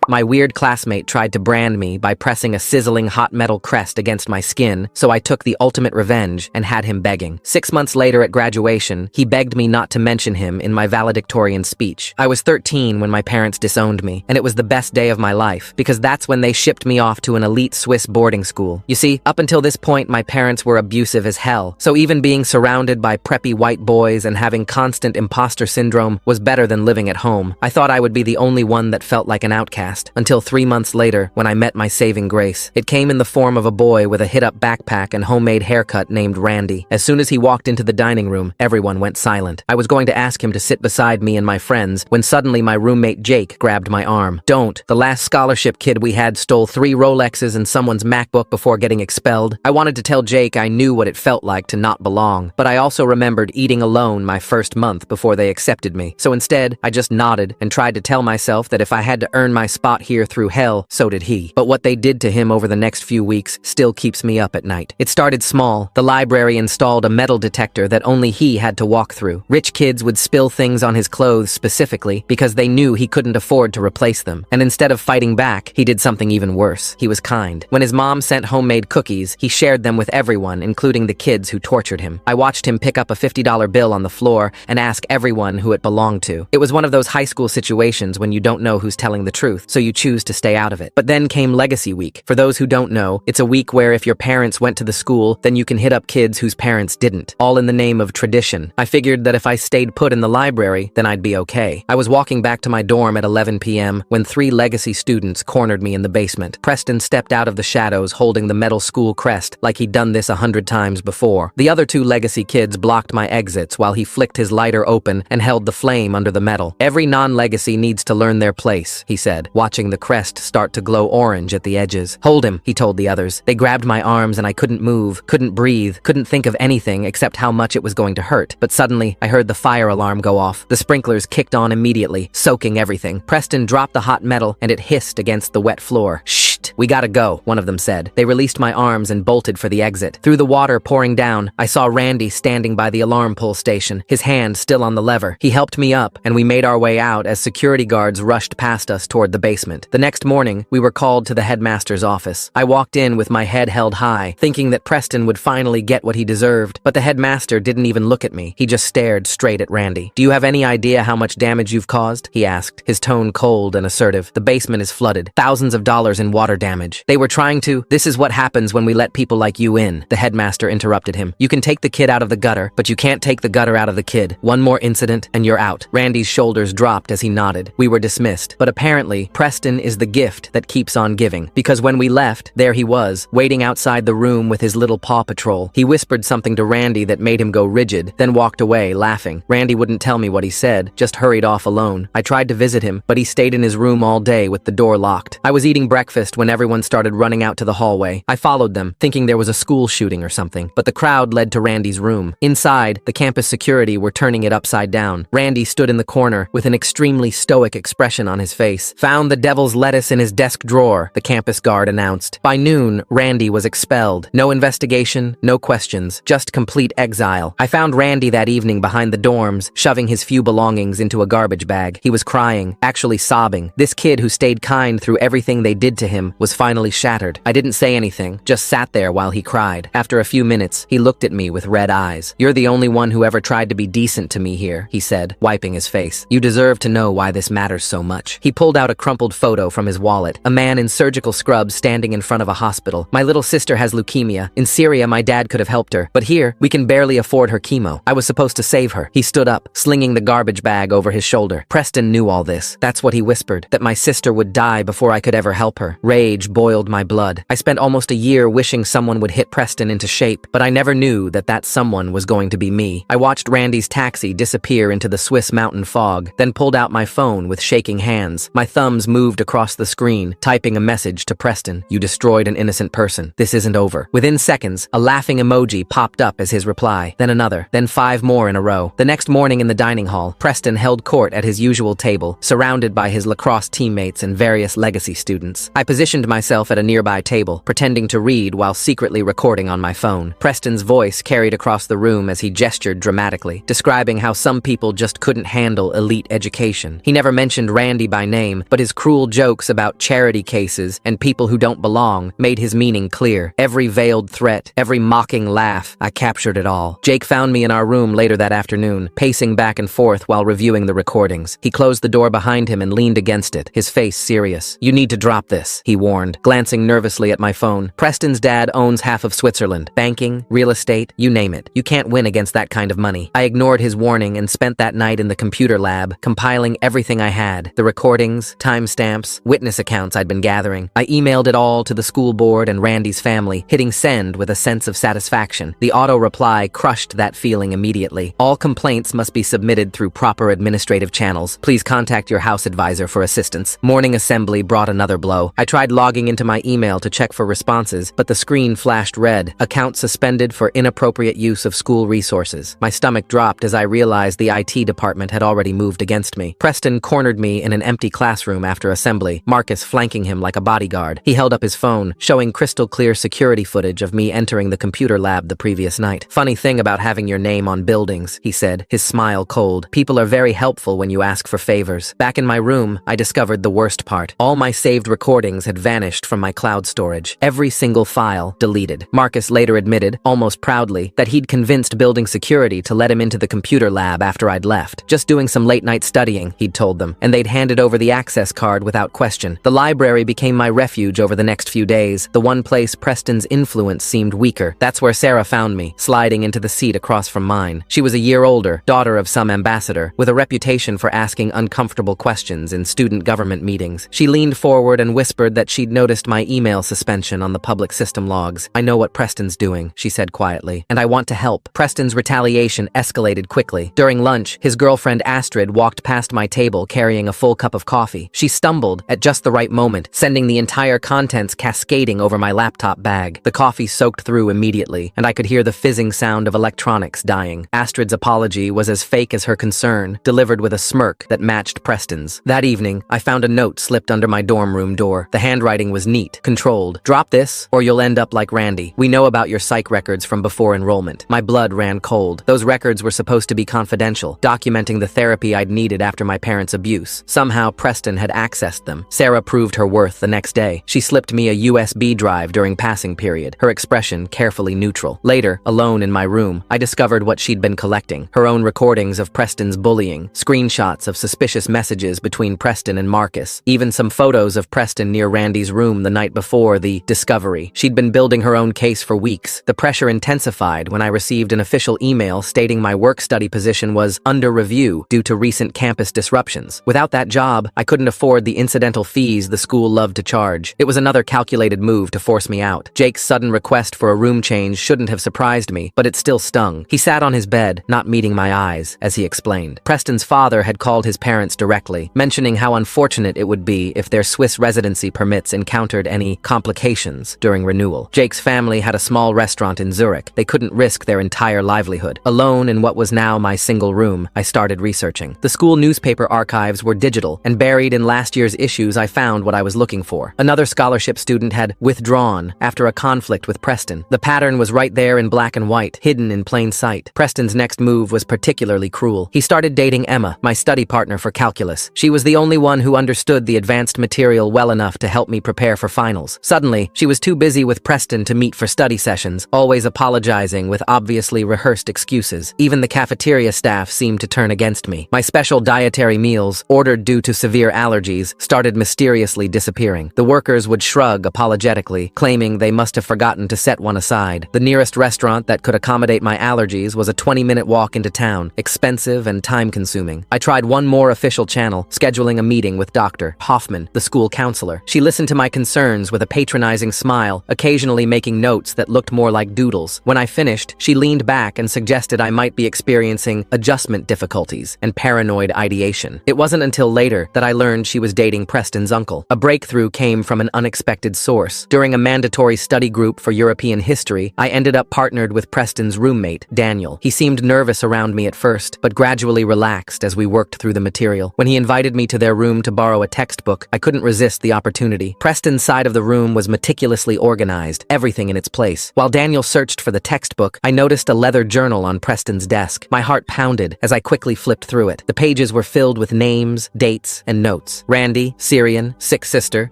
My weird classmate tried to brand me by pressing a sizzling hot metal crest against my skin, so I took the ultimate revenge and had him begging. 6 months later at graduation, he begged me not to mention him in my valedictorian speech. I was 13 when my parents disowned me, and it was the best day of my life, because that's when they shipped me off to an elite Swiss boarding school. You see, up until this point, my parents were abusive as hell, so even being surrounded by preppy white boys and having constant imposter syndrome was better than living at home. I thought I would be the only one that felt like an outcast, until 3 months later when I met my saving grace. It came in the form of a boy with a hit-up backpack and homemade haircut named Randy. As soon as he walked into the dining room, everyone went silent. I was going to ask him to sit beside me and my friends when suddenly my roommate Jake grabbed my arm. Don't. The last scholarship kid we had stole 3 Rolexes and someone's MacBook before getting expelled. I wanted to tell Jake I knew what it felt like to not belong, but I also remembered eating alone my first month before they accepted me. So instead, I just nodded and tried to tell myself that if I had to earn my spot here through hell, so did he. But what they did to him over the next few weeks still keeps me up at night. It started small. The library installed a metal detector that only he had to walk through. Rich kids would spill things on his clothes specifically because they knew he couldn't afford to replace them. And instead of fighting back, he did something even worse. He was kind. When his mom sent homemade cookies, he shared them with everyone, including the kids who tortured him. I watched him pick up a $50 bill on the floor and ask everyone who it belonged to. It was one of those high school situations when you don't know who's telling the truth, so you choose to stay out of it. But then came Legacy Week. For those who don't know, it's a week where if your parents went to the school, then you can hit up kids whose parents didn't, all in the name of tradition. I figured that if I stayed put in the library, then I'd be okay. I was walking back to my dorm at 11 p.m. when 3 Legacy students cornered me in the basement. Preston stepped out of the shadows holding the metal school crest like he'd done this 100 times before. The other 2 Legacy kids blocked my exits while he flicked his lighter open and held the flame under the metal. Every non-Legacy needs to learn their place, he said, watching the crest start to glow orange at the edges. Hold him, he told the others. They grabbed my arms and I couldn't move, couldn't breathe, couldn't think of anything except how much it was going to hurt. But suddenly, I heard the fire alarm go off. The sprinklers kicked on immediately, soaking everything. Preston dropped the hot metal and it hissed against the wet floor. Shh! We gotta go, one of them said. They released my arms and bolted for the exit. Through the water pouring down, I saw Randy standing by the alarm pull station, his hand still on the lever. He helped me up, and we made our way out as security guards rushed past us toward the basement. The next morning, we were called to the headmaster's office. I walked in with my head held high, thinking that Preston would finally get what he deserved, but the headmaster didn't even look at me. He just stared straight at Randy. Do you have any idea how much damage you've caused? He asked, his tone cold and assertive. The basement is flooded. Thousands of dollars in water damage. They were trying to. This is what happens when we let people like you in. The headmaster interrupted him. You can take the kid out of the gutter, but you can't take the gutter out of the kid. One more incident and you're out. Randy's shoulders dropped as he nodded. We were dismissed. But apparently, Preston is the gift that keeps on giving. Because when we left, there he was, waiting outside the room with his little Paw Patrol. He whispered something to Randy that made him go rigid, then walked away, laughing. Randy wouldn't tell me what he said, just hurried off alone. I tried to visit him, but he stayed in his room all day with the door locked. I was eating breakfast when everyone started running out to the hallway. I followed them, thinking there was a school shooting or something, but the crowd led to Randy's room. Inside, the campus security were turning it upside down. Randy stood in the corner with an extremely stoic expression on his face. Found the devil's lettuce in his desk drawer, the campus guard announced. By noon, Randy was expelled. No investigation, no questions, just complete exile. I found Randy that evening behind the dorms, shoving his few belongings into a garbage bag. He was crying, actually sobbing. This kid who stayed kind through everything they did to him was finally shattered. I didn't say anything, just sat there while he cried. After a few minutes, he looked at me with red eyes. You're the only one who ever tried to be decent to me here, he said, wiping his face. You deserve to know why this matters so much. He pulled out a crumpled photo from his wallet. A man in surgical scrubs standing in front of a hospital. My little sister has leukemia. In Syria, my dad could have helped her. But here, we can barely afford her chemo. I was supposed to save her. He stood up, slinging the garbage bag over his shoulder. Preston knew all this. That's what he whispered, that my sister would die before I could ever help her. Rage boiled my blood. I spent almost a year wishing someone would hit Preston into shape, but I never knew that that someone was going to be me. I watched Randy's taxi disappear into the Swiss mountain fog, then pulled out my phone with shaking hands. My thumbs moved across the screen, typing a message to Preston. You destroyed an innocent person. This isn't over. Within seconds, a laughing emoji popped up as his reply, then another, then 5 more in a row. The next morning in the dining hall, Preston held court at his usual table, surrounded by his lacrosse teammates and various legacy students. I positioned positioned myself at a nearby table, pretending to read while secretly recording on my phone. Preston's voice carried across the room as he gestured dramatically, describing how some people just couldn't handle elite education. He never mentioned Randy by name, but his cruel jokes about charity cases and people who don't belong made his meaning clear. Every veiled threat, every mocking laugh, I captured it all. Jake found me in our room later that afternoon, pacing back and forth while reviewing the recordings. He closed the door behind him and leaned against it, his face serious. "You need to drop this," he warned, glancing nervously at my phone. "Preston's dad owns half of Switzerland. Banking, real estate, you name it. You can't win against that kind of money." I ignored his warning and spent that night in the computer lab, compiling everything I had. The recordings, timestamps, witness accounts I'd been gathering. I emailed it all to the school board and Randy's family, hitting send with a sense of satisfaction. The auto-reply crushed that feeling immediately. "All complaints must be submitted through proper administrative channels. Please contact your house advisor for assistance." Morning assembly brought another blow. I tried logging into my email to check for responses, but the screen flashed red. "Account suspended for inappropriate use of school resources." My stomach dropped as I realized the IT department had already moved against me. Preston cornered me in an empty classroom after assembly, Marcus flanking him like a bodyguard. He held up his phone, showing crystal clear security footage of me entering the computer lab the previous night. "Funny thing about having your name on buildings," he said, his smile cold. "People are very helpful when you ask for favors." Back in my room, I discovered the worst part. All my saved recordings had vanished from my cloud storage. Every single file deleted. Marcus later admitted, almost proudly, that he'd convinced building security to let him into the computer lab after I'd left. "Just doing some late-night studying," he'd told them, and they'd handed over the access card without question. The library became my refuge over the next few days, the one place Preston's influence seemed weaker. That's where Sarah found me, sliding into the seat across from mine. She was a year older, daughter of some ambassador, with a reputation for asking uncomfortable questions in student government meetings. She leaned forward and whispered that she'd noticed my email suspension on the public system logs. "I know what Preston's doing," she said quietly, "and I want to help." Preston's retaliation escalated quickly. During lunch, his girlfriend Astrid walked past my table carrying a full cup of coffee. She stumbled at just the right moment, sending the entire contents cascading over my laptop bag. The coffee soaked through immediately, and I could hear the fizzing sound of electronics dying. Astrid's apology was as fake as her concern, delivered with a smirk that matched Preston's. That evening, I found a note slipped under my dorm room door. The handwriting was neat, controlled. "Drop this, or you'll end up like Randy. We know about your psych records from before enrollment." My blood ran cold. Those records were supposed to be confidential, documenting the therapy I'd needed after my parents' abuse. Somehow, Preston had accessed them. Sarah proved her worth the next day. She slipped me a USB drive during passing period, her expression carefully neutral. Later, alone in my room, I discovered what she'd been collecting. Her own recordings of Preston's bullying, screenshots of suspicious messages between Preston and Marcus, even some photos of Preston near Randy's room the night before the discovery. She'd been building her own case for weeks. The pressure intensified when I received an official email stating my work-study position was under review due to recent campus disruptions. Without that job, I couldn't afford the incidental fees the school loved to charge. It was another calculated move to force me out. Jake's sudden request for a room change shouldn't have surprised me, but it still stung. He sat on his bed, not meeting my eyes, as he explained. Preston's father had called his parents directly, mentioning how unfortunate it would be if their Swiss residency permits encountered any complications during renewal. Jake's family had a small restaurant in Zurich. They couldn't risk their entire livelihood. Alone in what was now my single room, I started researching. The school newspaper archives were digital, and buried in last year's issues I found what I was looking for. Another scholarship student had withdrawn after a conflict with Preston. The pattern was right there in black and white, hidden in plain sight. Preston's next move was particularly cruel. He started dating Emma, my study partner for calculus. She was the only one who understood the advanced material well enough to help me prepare for finals. Suddenly, she was too busy with Preston to meet for study sessions, always apologizing with obviously rehearsed excuses. Even the cafeteria staff seemed to turn against me. My special dietary meals, ordered due to severe allergies, started mysteriously disappearing. The workers would shrug apologetically, claiming they must have forgotten to set one aside. The nearest restaurant that could accommodate my allergies was a 20-minute walk into town, expensive and time-consuming. I tried one more official channel, scheduling a meeting with Dr. Hoffman, the school counselor. She listened to my concerns with a patronizing smile, occasionally making notes that looked more like doodles. When I finished, she leaned back and suggested I might be experiencing adjustment difficulties and paranoid ideation. It wasn't until later that I learned she was dating Preston's uncle. A breakthrough came from an unexpected source. During a mandatory study group for European history, I ended up partnered with Preston's roommate, Daniel. He seemed nervous around me at first, but gradually relaxed as we worked through the material. When he invited me to their room to borrow a textbook, I couldn't resist the opportunity opportunity. Preston's side of the room was meticulously organized, everything in its place. While Daniel searched for the textbook, I noticed a leather journal on Preston's desk. My heart pounded as I quickly flipped through it. The pages were filled with names, dates, and notes. Randy, Syrian, sick sister,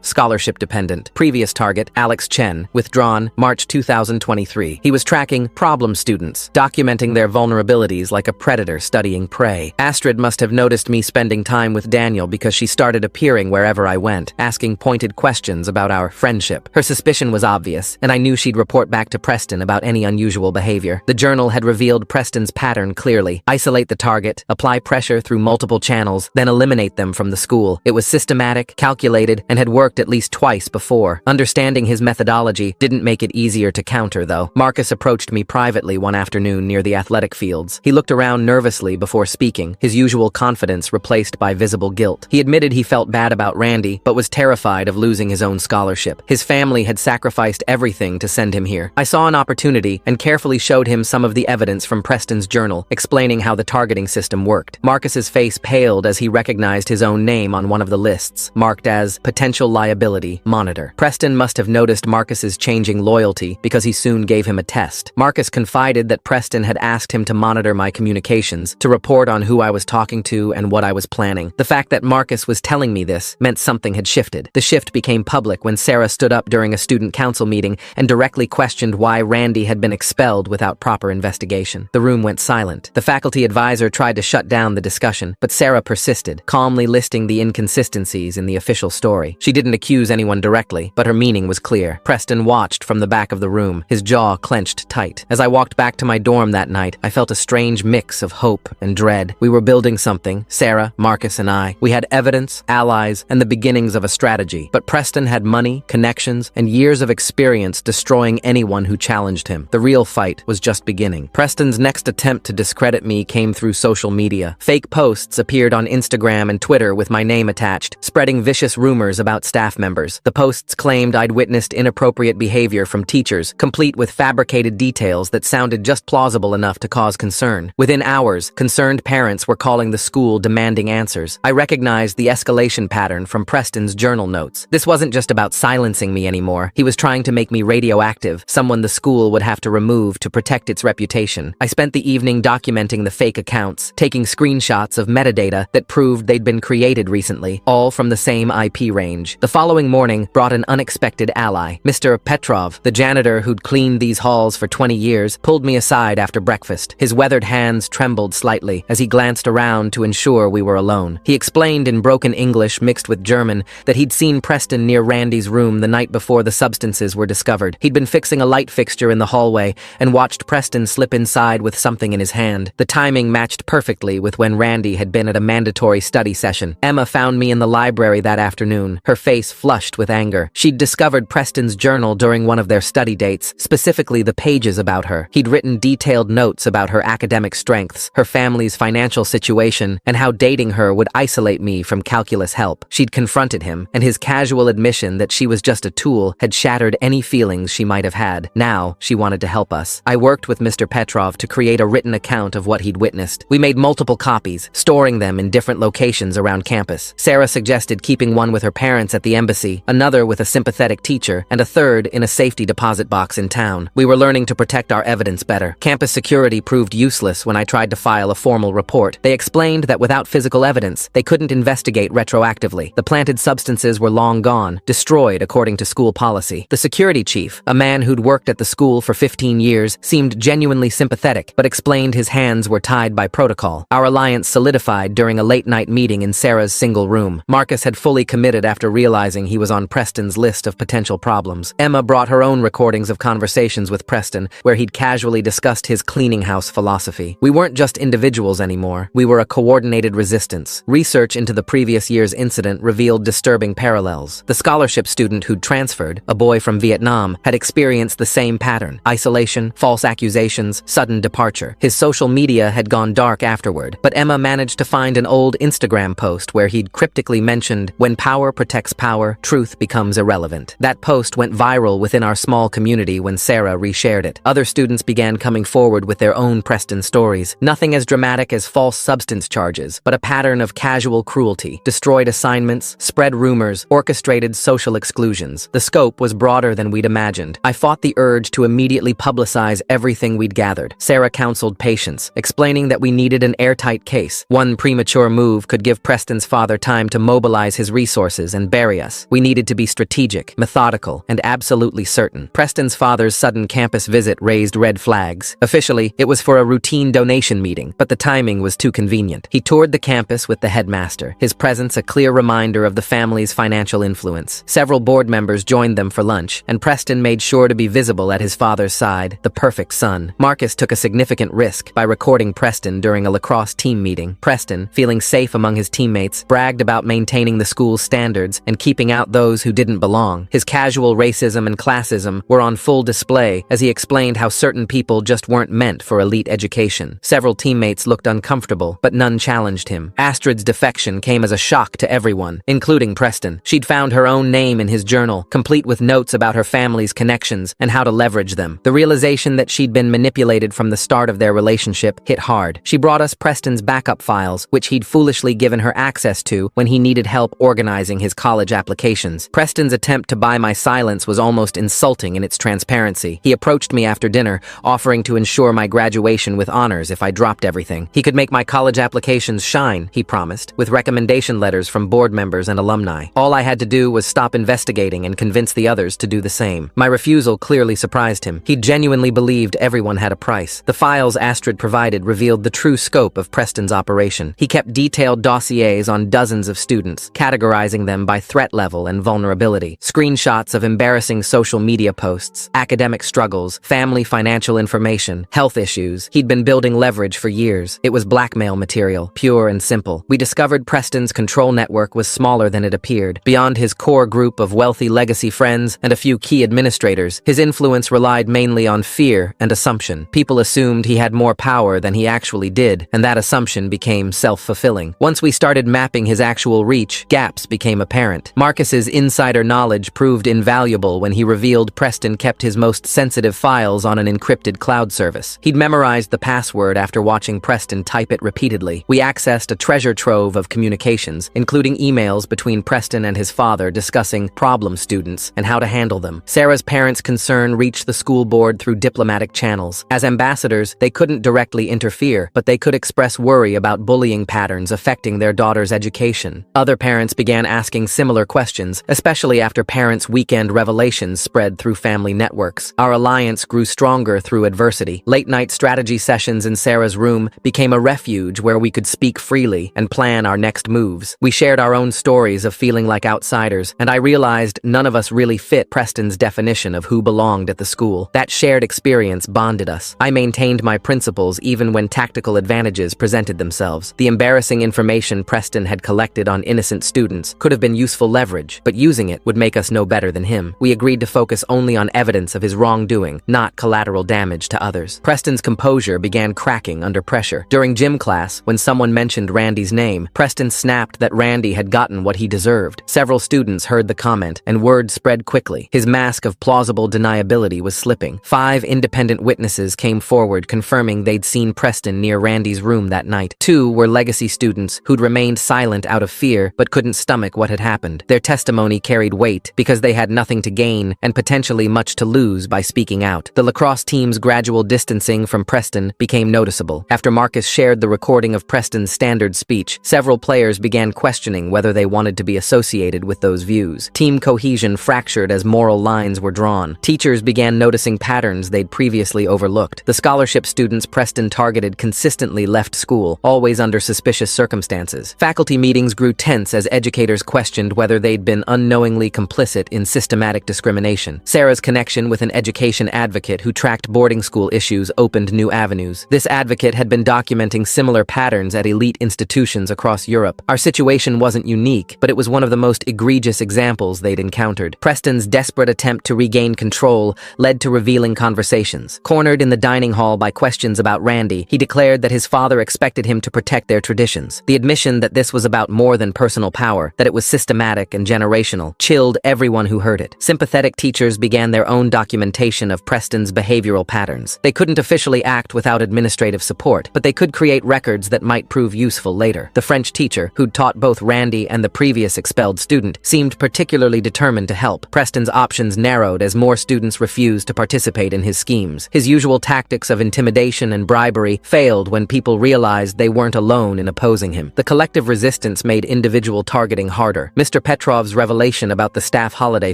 scholarship dependent. Previous target, Alex Chen, withdrawn, March 2023. He was tracking problem students, documenting their vulnerabilities like a predator studying prey. Astrid must have noticed me spending time with Daniel because she started appearing wherever I went, asking pointed questions about our friendship. Her suspicion was obvious, and I knew she'd report back to Preston about any unusual behavior. The journal had revealed Preston's pattern clearly. Isolate the target, apply pressure through multiple channels, then eliminate them from the school. It was systematic, calculated, and had worked at least twice before. Understanding his methodology didn't make it easier to counter, though. Marcus approached me privately one afternoon near the athletic fields. He looked around nervously before speaking, his usual confidence replaced by visible guilt. He admitted he felt bad about Randy, but was terrified of losing his own scholarship. His family had sacrificed everything to send him here. I saw an opportunity and carefully showed him some of the evidence from Preston's journal, explaining how the targeting system worked. Marcus's face paled as he recognized his own name on one of the lists, marked as Potential Liability Monitor. Preston must have noticed Marcus's changing loyalty because he soon gave him a test. Marcus confided that Preston had asked him to monitor my communications, to report on who I was talking to and what I was planning. The fact that Marcus was telling me this meant something had shifted. The shift became public when Sarah stood up during a student council meeting and directly questioned why Randy had been expelled without proper investigation. The room went silent. The faculty advisor tried to shut down the discussion, but Sarah persisted, calmly listing the inconsistencies in the official story. She didn't accuse anyone directly, but her meaning was clear. Preston watched from the back of the room, his jaw clenched tight. As I walked back to my dorm that night, I felt a strange mix of hope and dread. We were building something, Sarah, Marcus, and I. We had evidence, allies, and the beginnings of a strategy. But Preston had money, connections, and years of experience destroying anyone who challenged him. The real fight was just beginning. Preston's next attempt to discredit me came through social media. Fake posts appeared on Instagram and Twitter with my name attached, spreading vicious rumors about staff members. The posts claimed I'd witnessed inappropriate behavior from teachers, complete with fabricated details that sounded just plausible enough to cause concern. Within hours, concerned parents were calling the school demanding answers. I recognized the escalation pattern from Preston's journal notes. This wasn't just about silencing me anymore. He was trying to make me radioactive, someone the school would have to remove to protect its reputation. I spent the evening documenting the fake accounts, taking screenshots of metadata that proved they'd been created recently, all from the same IP range. The following morning brought an unexpected ally. Mr. Petrov, the janitor who'd cleaned these halls for 20 years, pulled me aside after breakfast. His weathered hands trembled slightly as he glanced around to ensure we were alone. He explained in broken English mixed with German that he'd seen Preston near Randy's room the night before the substances were discovered. He'd been fixing a light fixture in the hallway and watched Preston slip inside with something in his hand. The timing matched perfectly with when Randy had been at a mandatory study session. Emma found me in the library that afternoon, her face flushed with anger. She'd discovered Preston's journal during one of their study dates, specifically the pages about her. He'd written detailed notes about her academic strengths, her family's financial situation, and how dating her would isolate me from calculus help. She'd confronted him, and his casual admission that she was just a tool had shattered any feelings she might have had. Now, she wanted to help us. I worked with Mr. Petrov to create a written account of what he'd witnessed. We made multiple copies, storing them in different locations around campus. Sarah suggested keeping one with her parents at the embassy, another with a sympathetic teacher, and a third in a safety deposit box in town. We were learning to protect our evidence better. Campus security proved useless when I tried to file a formal report. They explained that without physical evidence, they couldn't investigate retroactively. The planted substances were long gone, destroyed according to school policy. The security chief, a man who'd worked at the school for 15 years, seemed genuinely sympathetic, but explained his hands were tied by protocol. Our alliance solidified during a late-night meeting in Sarah's single room. Marcus had fully committed after realizing he was on Preston's list of potential problems. Emma brought her own recordings of conversations with Preston, where he'd casually discussed his cleaning house philosophy. We weren't just individuals anymore. We were a coordinated resistance. Research into the previous year's incident revealed disturbing parallels. The scholarship student who'd transferred, a boy from Vietnam, had experienced the same pattern: isolation, false accusations, sudden departure. His social media had gone dark afterward, but Emma managed to find an old Instagram post where he'd cryptically mentioned, "When power protects power, truth becomes irrelevant." That post went viral within our small community when Sarah reshared it. Other students began coming forward with their own Preston stories. Nothing as dramatic as false substance charges, but a pattern of casual cruelty, destroyed assignments, spread rumors, orchestrated orchestrated social exclusions. The scope was broader than we'd imagined. I fought the urge to immediately publicize everything we'd gathered. Sarah counseled patience, explaining that we needed an airtight case. One premature move could give Preston's father time to mobilize his resources and bury us. We needed to be strategic, methodical, and absolutely certain. Preston's father's sudden campus visit raised red flags. Officially, it was for a routine donation meeting, but the timing was too convenient. He toured the campus with the headmaster, his presence a clear reminder of the family's financial influence. Several board members joined them for lunch, and Preston made sure to be visible at his father's side, the perfect son. Marcus took a significant risk by recording Preston during a lacrosse team meeting. Preston, feeling safe among his teammates, bragged about maintaining the school's standards and keeping out those who didn't belong. His casual racism and classism were on full display as he explained how certain people just weren't meant for elite education. Several teammates looked uncomfortable, but none challenged him. Astrid's defection came as a shock to everyone, including Preston. She'd found her own name in his journal, complete with notes about her family's connections and how to leverage them. The realization that she'd been manipulated from the start of their relationship hit hard. She brought us Preston's backup files, which he'd foolishly given her access to when he needed help organizing his college applications. Preston's attempt to buy my silence was almost insulting in its transparency. He approached me after dinner, offering to ensure my graduation with honors if I dropped everything. He could make my college applications shine, he promised, with recommendation letters from board members and alumni. All I had to do was stop investigating and convince the others to do the same. My refusal clearly surprised him. He genuinely believed everyone had a price. The files Astrid provided revealed the true scope of Preston's operation. He kept detailed dossiers on dozens of students, categorizing them by threat level and vulnerability. Screenshots of embarrassing social media posts, academic struggles, family financial information, health issues. He'd been building leverage for years. It was blackmail material, pure and simple. We discovered Preston's control network was smaller than it appeared. Beyond his core group of wealthy legacy friends and a few key administrators, his influence relied mainly on fear and assumption. People assumed he had more power than he actually did, and that assumption became self-fulfilling. Once we started mapping his actual reach, gaps became apparent. Marcus's insider knowledge proved invaluable when he revealed Preston kept his most sensitive files on an encrypted cloud service. He'd memorized the password after watching Preston type it repeatedly. We accessed a treasure trove of communications, including emails between Preston and his father discussing problem students and how to handle them. Sarah's parents' concern reached the school board through diplomatic channels. As ambassadors, they couldn't directly interfere, but they could express worry about bullying patterns affecting their daughter's education. Other parents began asking similar questions, especially after parents' weekend revelations spread through family networks. Our alliance grew stronger through adversity. Late-night strategy sessions in Sarah's room became a refuge where we could speak freely and plan our next moves. We shared our own stories of feeling like outsiders, and I realized none of us really fit Preston's definition of who belonged at the school. That shared experience bonded us. I maintained my principles even when tactical advantages presented themselves. The embarrassing information Preston had collected on innocent students could have been useful leverage, but using it would make us no better than him. We agreed to focus only on evidence of his wrongdoing, not collateral damage to others. Preston's composure began cracking under pressure. During gym class, when someone mentioned Randy's name, Preston snapped that Randy had gotten what he deserved. Several students heard the comment, and word spread quickly. His mask of plausible deniability was slipping. 5 independent witnesses came forward confirming they'd seen Preston near Randy's room that night. 2 were legacy students who'd remained silent out of fear but couldn't stomach what had happened. Their testimony carried weight because they had nothing to gain and potentially much to lose by speaking out. The lacrosse team's gradual distancing from Preston became noticeable. After Marcus shared the recording of Preston's standard speech, several players began questioning whether they wanted to be associated with those views. Team cohesion fractured as moral lines were drawn. Teachers began noticing patterns they'd previously overlooked. The scholarship students Preston targeted consistently left school, always under suspicious circumstances. Faculty meetings grew tense as educators questioned whether they'd been unknowingly complicit in systematic discrimination. Sarah's connection with an education advocate who tracked boarding school issues opened new avenues. This advocate had been documenting similar patterns at elite institutions across Europe. Our situation wasn't unique, but it was one of the most egregious examples they'd encountered. Preston's desperate attempt to regain control led to revealing conversations. Cornered in the dining hall by questions about Randy, he declared that his father expected him to protect their traditions. The admission that this was about more than personal power, that it was systematic and generational, chilled everyone who heard it. Sympathetic teachers began their own documentation of Preston's behavioral patterns. They couldn't officially act without administrative support, but they could create records that might prove useful later. The French teacher, who'd taught both Randy and the previous expelled student, student, seemed particularly determined to help. Preston's options narrowed as more students refused to participate in his schemes. His usual tactics of intimidation and bribery failed when people realized they weren't alone in opposing him. The collective resistance made individual targeting harder. Mr. Petrov's revelation about the staff holiday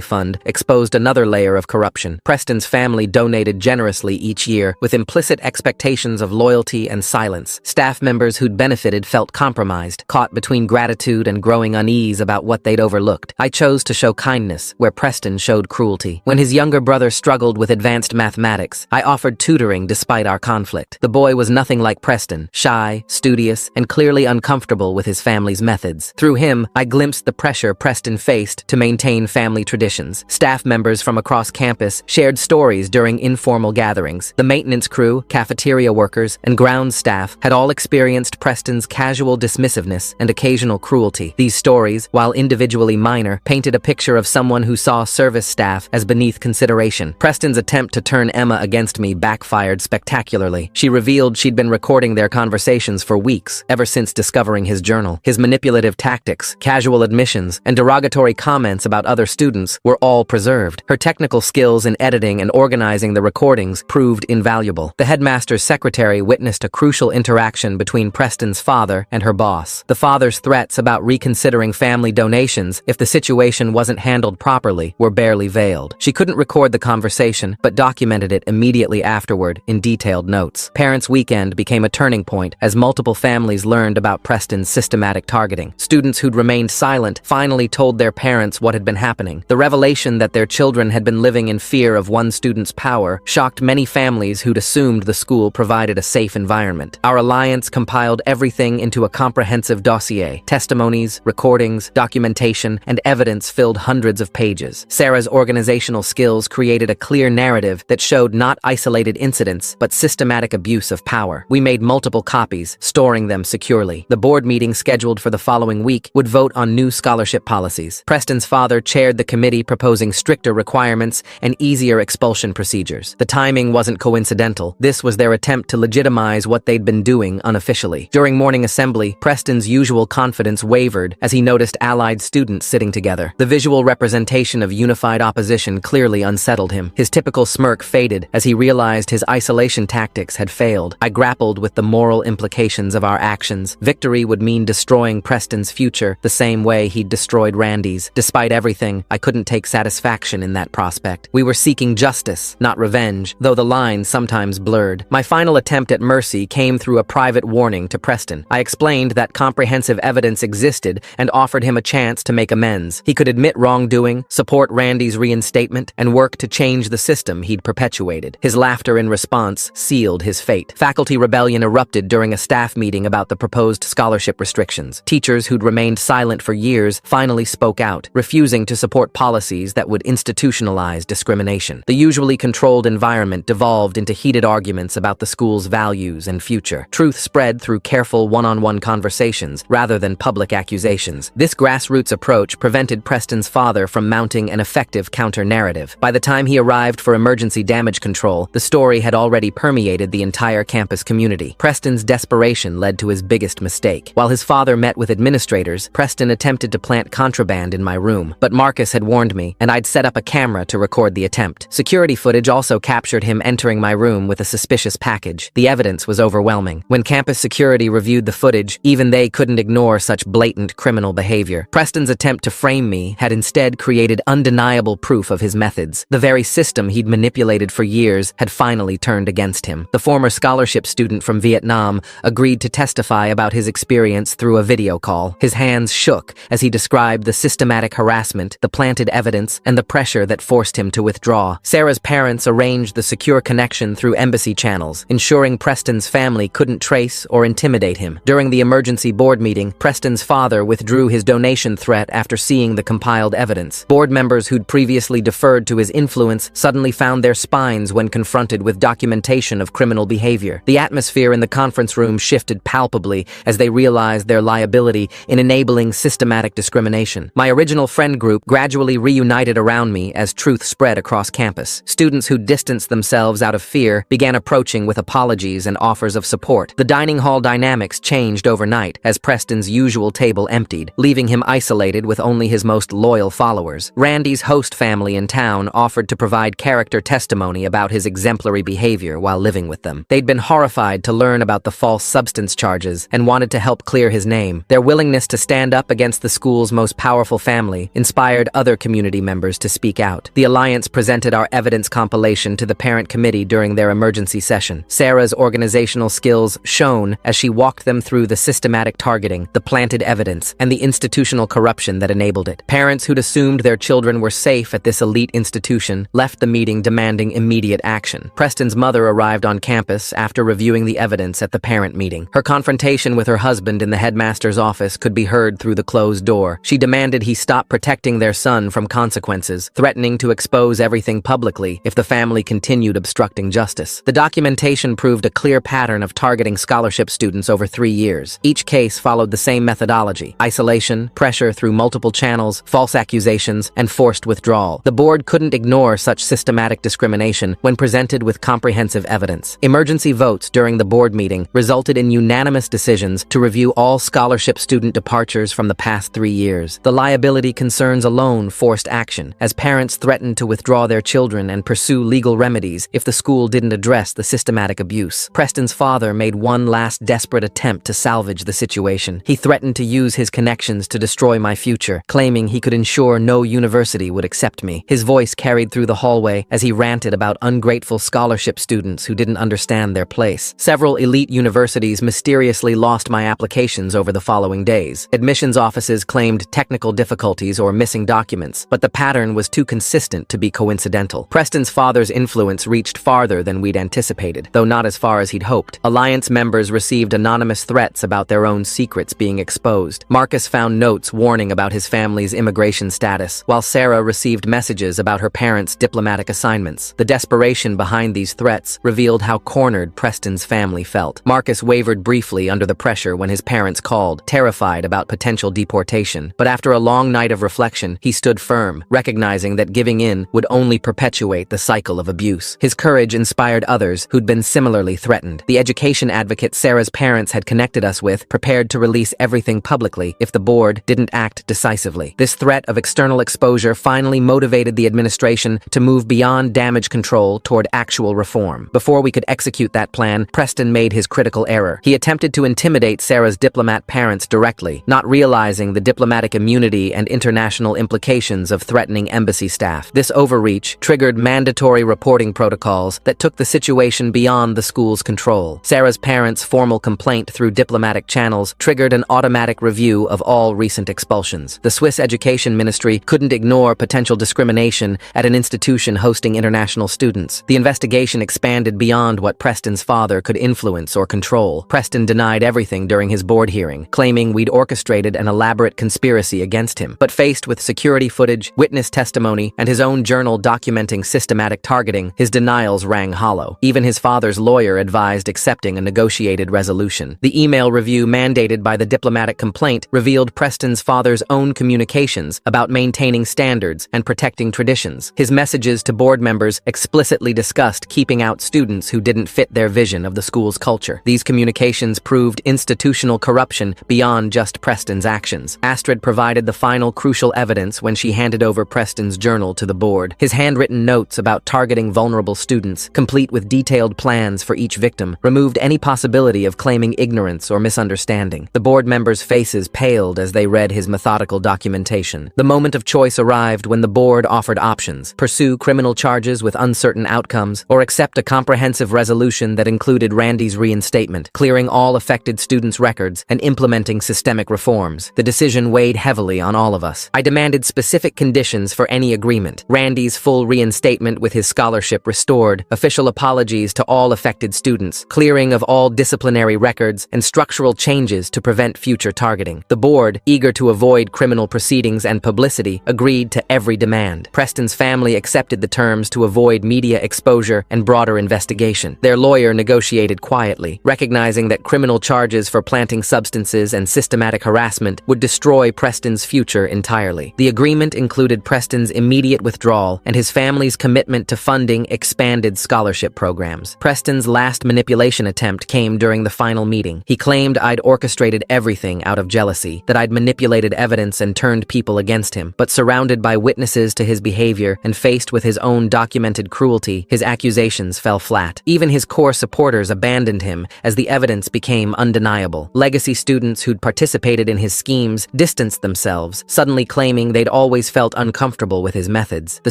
fund exposed another layer of corruption. Preston's family donated generously each year, with implicit expectations of loyalty and silence. Staff members who'd benefited felt compromised, caught between gratitude and growing unease about what they'd overlooked. I chose to show kindness, where Preston showed cruelty. When his younger brother struggled with advanced mathematics, I offered tutoring despite our conflict. The boy was nothing like Preston, shy, studious, and clearly uncomfortable with his family's methods. Through him, I glimpsed the pressure Preston faced to maintain family traditions. Staff members from across campus shared stories during informal gatherings. The maintenance crew, cafeteria workers, and grounds staff had all experienced Preston's casual dismissiveness and occasional cruelty. These stories, while individually minor, painted a picture of someone who saw service staff as beneath consideration. Preston's attempt to turn Emma against me backfired spectacularly. She revealed she'd been recording their conversations for weeks, ever since discovering his journal. His manipulative tactics, casual admissions, and derogatory comments about other students were all preserved. Her technical skills in editing and organizing the recordings proved invaluable. The headmaster's secretary witnessed a crucial interaction between Preston's father and her boss. The father's threats about reconsidering family donations if the situation wasn't handled properly were barely veiled. She couldn't record the conversation, but documented it immediately afterward in detailed notes. Parents' Weekend became a turning point as multiple families learned about Preston's systematic targeting. Students who'd remained silent finally told their parents what had been happening. The revelation that their children had been living in fear of one student's power shocked many families who'd assumed the school provided a safe environment. Our alliance compiled everything into a comprehensive dossier. Testimonies, recordings, documentation, and evidence filled hundreds of pages. Sarah's organizational skills created a clear narrative that showed not isolated incidents, but systematic abuse of power. We made multiple copies, storing them securely. The board meeting scheduled for the following week would vote on new scholarship policies. Preston's father chaired the committee proposing stricter requirements and easier expulsion procedures. The timing wasn't coincidental. This was their attempt to legitimize what they'd been doing unofficially. During morning assembly, Preston's usual confidence wavered as he noticed allied students sitting together. The visual representation of unified opposition clearly unsettled him. His typical smirk faded as he realized his isolation tactics had failed. I grappled with the moral implications of our actions. Victory would mean destroying Preston's future the same way he'd destroyed Randy's. Despite everything, I couldn't take satisfaction in that prospect. We were seeking justice, not revenge, though the lines sometimes blurred. My final attempt at mercy came through a private warning to Preston. I explained that comprehensive evidence existed and offered him a chance to make amends. He could admit wrongdoing, support Randy's reinstatement, and work to change the system he'd perpetuated. His laughter in response sealed his fate. Faculty rebellion erupted during a staff meeting about the proposed scholarship restrictions. Teachers who'd remained silent for years finally spoke out, refusing to support policies that would institutionalize discrimination. The usually controlled environment devolved into heated arguments about the school's values and future. Truth spread through careful one-on-one conversations rather than public accusations. This grassroots approach prevented Preston's father from mounting an effective counter-narrative. By the time he arrived for emergency damage control, the story had already permeated the entire campus community. Preston's desperation led to his biggest mistake. While his father met with administrators, Preston attempted to plant contraband in my room, but Marcus had warned me, and I'd set up a camera to record the attempt. Security footage also captured him entering my room with a suspicious package. The evidence was overwhelming. When campus security reviewed the footage, even they couldn't ignore such blatant criminal behavior. Preston's attempt to frame me had instead created undeniable proof of his methods. The very system he'd manipulated for years had finally turned against him. The former scholarship student from Vietnam agreed to testify about his experience through a video call. His hands shook as he described the systematic harassment, the planted evidence, and the pressure that forced him to withdraw. Sarah's parents arranged the secure connection through embassy channels, ensuring Preston's family couldn't trace or intimidate him. During the emergency board meeting, Preston's father withdrew his donation threat after seeing the compiled evidence. Board members who'd previously deferred to his influence suddenly found their spines when confronted with documentation of criminal behavior. The atmosphere in the conference room shifted palpably as they realized their liability in enabling systematic discrimination. My original friend group gradually reunited around me as truth spread across campus. Students who distanced themselves out of fear began approaching with apologies and offers of support. The dining hall dynamics changed overnight as Preston's usual table emptied, leaving him isolated associated with only his most loyal followers. Randy's host family in town offered to provide character testimony about his exemplary behavior while living with them. They'd been horrified to learn about the false substance charges and wanted to help clear his name. Their willingness to stand up against the school's most powerful family inspired other community members to speak out. The Alliance presented our evidence compilation to the parent committee during their emergency session. Sarah's organizational skills shone as she walked them through the systematic targeting, the planted evidence, and the institutional corruption that enabled it. Parents who'd assumed their children were safe at this elite institution left the meeting demanding immediate action. Preston's mother arrived on campus after reviewing the evidence at the parent meeting. Her confrontation with her husband in the headmaster's office could be heard through the closed door. She demanded he stop protecting their son from consequences, threatening to expose everything publicly if the family continued obstructing justice. The documentation proved a clear pattern of targeting scholarship students over 3 years. Each case followed the same methodology: isolation, pressure through multiple channels, false accusations, and forced withdrawal. The board couldn't ignore such systematic discrimination when presented with comprehensive evidence. Emergency votes during the board meeting resulted in unanimous decisions to review all scholarship student departures from the past 3 years. The liability concerns alone forced action, as parents threatened to withdraw their children and pursue legal remedies if the school didn't address the systematic abuse. Preston's father made one last desperate attempt to salvage the situation. He threatened to use his connections to destroy my future, claiming he could ensure no university would accept me. His voice carried through the hallway as he ranted about ungrateful scholarship students who didn't understand their place. Several elite universities mysteriously lost my applications over the following days. Admissions offices claimed technical difficulties or missing documents, but the pattern was too consistent to be coincidental. Preston's father's influence reached farther than we'd anticipated, though not as far as he'd hoped. Alliance members received anonymous threats about their own secrets being exposed. Marcus found notes warning about his family's immigration status, while Sarah received messages about her parents' diplomatic assignments. The desperation behind these threats revealed how cornered Preston's family felt. Marcus wavered briefly under the pressure when his parents called, terrified about potential deportation. But after a long night of reflection, he stood firm, recognizing that giving in would only perpetuate the cycle of abuse. His courage inspired others who'd been similarly threatened. The education advocate Sarah's parents had connected us with prepared to release everything publicly if the board didn't act decisively. This threat of external exposure finally motivated the administration to move beyond damage control toward actual reform. Before we could execute that plan, Preston made his critical error. He attempted to intimidate Sarah's diplomat parents directly, not realizing the diplomatic immunity and international implications of threatening embassy staff. This overreach triggered mandatory reporting protocols that took the situation beyond the school's control. Sarah's parents' formal complaint through diplomatic channels triggered an automatic review of all recent expulsions. The Swiss Education Ministry couldn't ignore potential discrimination at an institution hosting international students. The investigation expanded beyond what Preston's father could influence or control. Preston denied everything during his board hearing, claiming we'd orchestrated an elaborate conspiracy against him. But faced with security footage, witness testimony, and his own journal documenting systematic targeting, his denials rang hollow. Even his father's lawyer advised accepting a negotiated resolution. The email review mandated by the diplomatic complaint revealed Preston's father's own communications about maintaining standards and protecting traditions. His messages to board members explicitly discussed keeping out students who didn't fit their vision of the school's culture. These communications proved institutional corruption beyond just Preston's actions. Astrid provided the final crucial evidence when she handed over Preston's journal to the board. His handwritten notes about targeting vulnerable students, complete with detailed plans for each victim, removed any possibility of claiming ignorance or misunderstanding. The board members' faces paled as they read his methodical documentation. The moment of choice arrived when the board offered options: pursue criminal charges with uncertain outcomes, or accept a comprehensive resolution that included Randy's reinstatement, clearing all affected students' records and implementing systemic reforms. The decision weighed heavily on all of us. I demanded specific conditions for any agreement: Randy's full reinstatement with his scholarship restored, official apologies to all affected students, clearing of all disciplinary records, and structural changes to prevent future targeting. The board, eager to avoid criminal proceedings and publicity, agreed to every demand. Preston's family accepted the terms to avoid media exposure and broader investigation. Their lawyer negotiated quietly, recognizing that criminal charges for planting substances and systematic harassment would destroy Preston's future entirely. The agreement included Preston's immediate withdrawal and his family's commitment to funding expanded scholarship programs. Preston's last manipulation attempt came during the final meeting. He claimed I'd orchestrated everything out of jealousy, that I'd manipulated evidence and turned people against him. But surrounded by witnesses to his behavior and faced with his own documented cruelty, his accusations fell flat. Even his core supporters abandoned him as the evidence became undeniable. Legacy students who'd participated in his schemes distanced themselves, suddenly claiming they'd always felt uncomfortable with his methods. The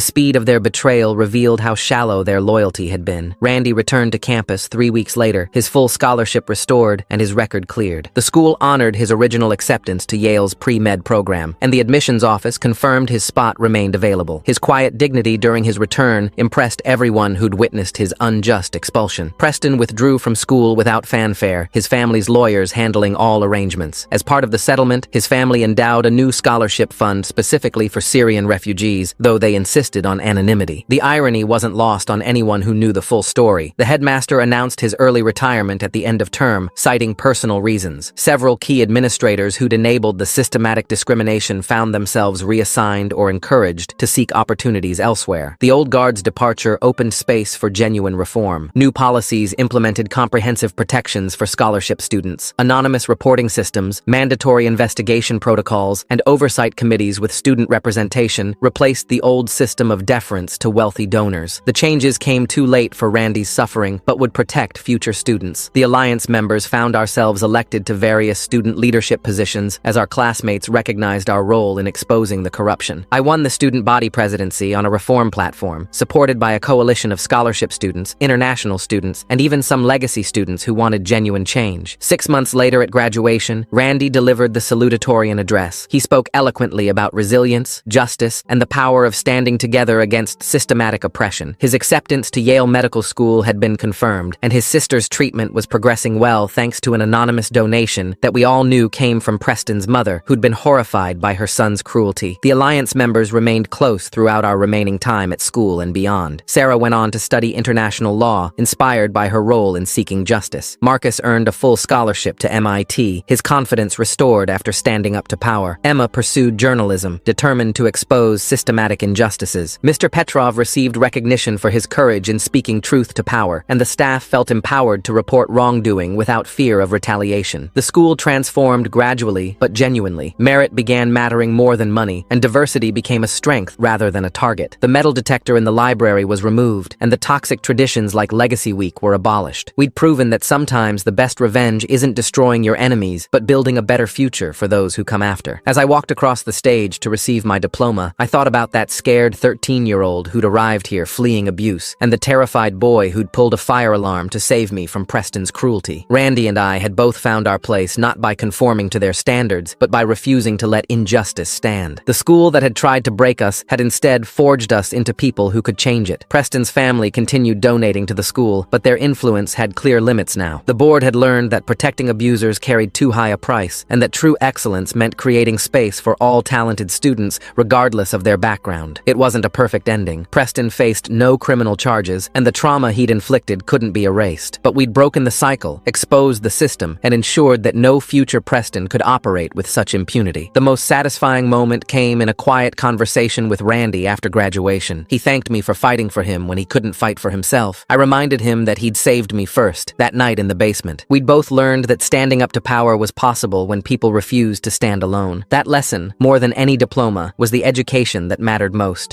speed of their betrayal revealed how shallow their loyalty had been. Randy returned to campus 3 weeks later, his full scholarship restored and his record cleared. The school honored his original acceptance to Yale's pre-med program, and the admissions office confirmed his spot remained available. His quiet dignity during his return impressed everyone who'd witnessed his unjust expulsion. Preston withdrew from school without fanfare, his family's lawyers handling all arrangements. As part of the settlement, his family endowed a new scholarship fund specifically for Syrian refugees, though they insisted on anonymity. The irony wasn't lost on anyone who knew the full story. The headmaster announced his early retirement at the end of term, citing personal reasons. Several key administrators who'd enabled the systematic discrimination found themselves reassigned or encouraged to seek opportunities elsewhere. The old guard's departure opened space for genuine reform. New policies implemented comprehensive protections for scholarship students, anonymous reporting systems, mandatory investigation protocols, and oversight committees with student representation replaced the old system of deference to wealthy donors. The changes came too late for Randy's suffering, but would protect future students. The Alliance members found ourselves elected to various student leadership positions as our classmates recognized our role in exposing the corruption. I won the student body presidency on a reform platform, supported by a coalition of scholarship students, international students, and even some legacy students who wanted genuine change. 6 months later at graduation, Randy delivered the salutatorian address. He spoke eloquently about resilience, justice, and the power of standing together against systematic oppression. His acceptance to Yale Medical School had been confirmed, and his sister's treatment was progressing well thanks to an anonymous donation that we all knew came from Preston's mother, who'd been horrified by her son's cruelty. The Alliance members remained close throughout our remaining time at school and beyond. Sarah went on to study international law, inspired by her role in seeking justice. Marcus earned a full scholarship to MIT, his confidence restored after standing up to power. Emma pursued journalism, determined to expose systematic injustices. Mr. Petrov received recognition for his courage in speaking truth to power, and the staff felt empowered to report wrongdoing without fear of retaliation. The school transformed gradually, but genuinely. Merit began mattering more than money, and diversity became a strength rather than a target. The metal detector in the library was removed, and the toxic traditions like Legacy Week were abolished. We'd proven that sometimes the best revenge isn't destroying your enemies, but building a better future for those who come after. As I walked across the stage to receive my diploma, I thought about that scared 13-year-old who'd arrived here fleeing abuse, and the terrified boy who'd pulled a fire alarm to save me from Preston's cruelty. Randy and I had both found our place not by conforming to their standards, but by refusing to let injustice stand. The school that had tried to break us had instead forged us into people who could change it. Preston's family continued donating to the school, but their influence had clear limits now. The board had learned that protecting abusers carried too high a price, and that true excellence meant creating space for all talented students, regardless of their background. It wasn't a perfect ending. Preston faced no criminal charges, and the trauma he'd inflicted couldn't be erased. But we'd broken the cycle, exposed the system, and ensured that no future Preston could operate with such impunity. The most satisfying moment came in a quiet conversation with Randy after graduation. He thanked me for fighting for him when he couldn't fight for himself. I reminded him that he'd saved me first, that night in the basement. We'd both learned that standing up to power was possible when people refused to stand alone. That lesson, more than any diploma, was the education that mattered most.